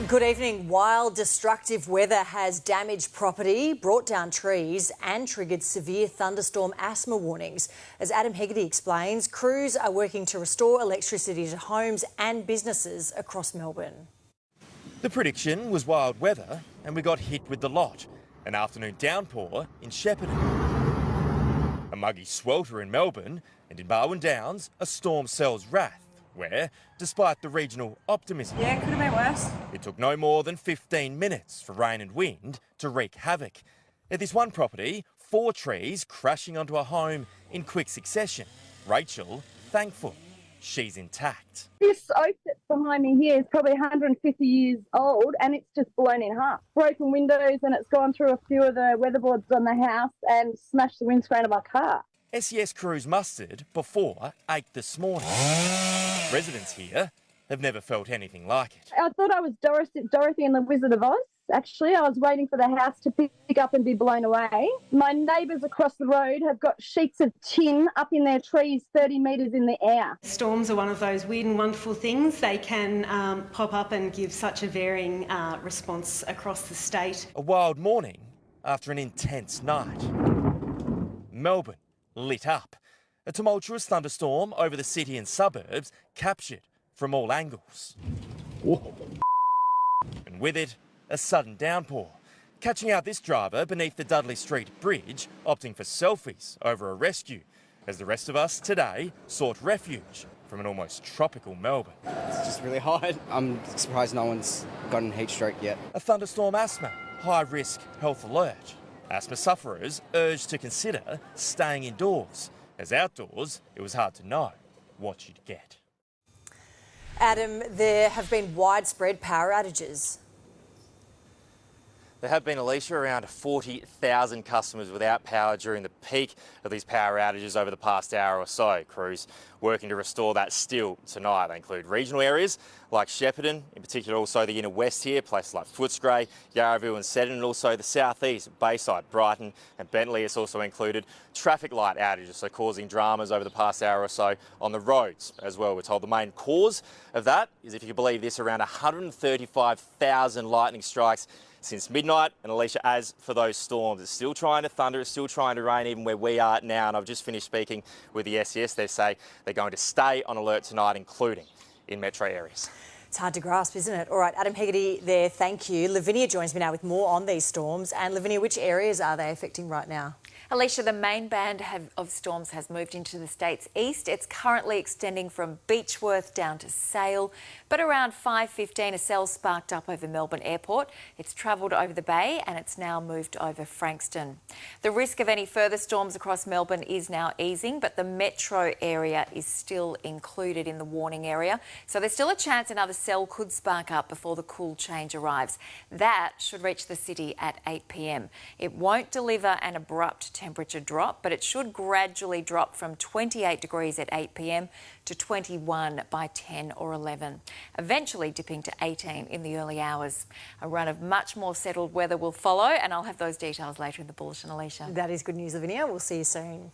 Good evening. Wild, destructive weather has damaged property, brought down trees and triggered severe thunderstorm asthma warnings. As Adam Hegarty explains, crews are working to restore electricity to homes and businesses across Melbourne. The prediction was wild weather and we got hit with the lot. An afternoon downpour in Shepparton. A muggy swelter in Melbourne, and in Barwon Downs, a storm cells wrath, where, despite the regional optimism, yeah, could have been worse. It took no more than 15 minutes for rain and wind to wreak havoc. At this one property, 4 trees crashing onto a home in quick succession. Rachel, thankful she's intact. This oak that's behind me here is probably 150 years old and it's just blown in half. Broken windows and it's gone through a few of the weatherboards on the house and smashed the windscreen of our car. SES crews mustered before 8 this morning. Residents here have never felt anything like it. I thought I was Dorothy and the Wizard of Oz. Actually, I was waiting for the house to pick up and be blown away. My neighbours across the road have got sheets of tin up in their trees 30 metres in the air. Storms are one of those weird and wonderful things. They can pop up and give such a varying response across the state. A wild morning after an intense night. Melbourne lit up. A tumultuous thunderstorm over the city and suburbs captured from all angles. Whoa. And with it, a sudden downpour. Catching out this driver beneath the Dudley Street Bridge, opting for selfies over a rescue, as the rest of us today sought refuge from an almost tropical Melbourne. It's just really hot. I'm surprised no one's gotten heat stroke yet. A thunderstorm asthma, high risk health alert. Asthma sufferers urged to consider staying indoors, as outdoors it was hard to know what you'd get. Adam, there have been widespread power outages. There have been, Alicia, around 40,000 customers without power during the peak of these power outages over the past hour or so. Crews working to restore that still tonight. They include regional areas like Shepparton, in particular also the inner west here, places like Footscray, Yarraville and Seddon, and also the southeast, Bayside, Brighton and Bentley. It's also included traffic light outages, so causing dramas over the past hour or so on the roads as well. We're told the main cause of that is, if you can believe this, around 135,000 lightning strikes since midnight. And Alicia, as for those storms, it's still trying to thunder, it's still trying to rain even where we are now. And I've just finished speaking with the SES. They say they're going to stay on alert tonight, including in metro areas. It's hard to grasp, isn't it? All right, Adam Hegarty there, thank you. Lavinia joins me now with more on these storms. And Lavinia, which areas are they affecting right now? Alicia, the main band of storms has moved into the state's east. It's currently extending from Beechworth down to Sale, but around 5:15 a cell sparked up over Melbourne Airport. It's travelled over the bay and it's now moved over Frankston. The risk of any further storms across Melbourne is now easing, but the metro area is still included in the warning area. So there's still a chance another cell could spark up before the cool change arrives. That should reach the city at 8 p.m. It won't deliver an abrupt temperature drop, but it should gradually drop from 28 degrees at 8 p.m. to 21 by 10 or 11, eventually dipping to 18 in the early hours. A run of much more settled weather will follow, and I'll have those details later in the bulletin, Alicia. That is good news, Lavinia. We'll see you soon.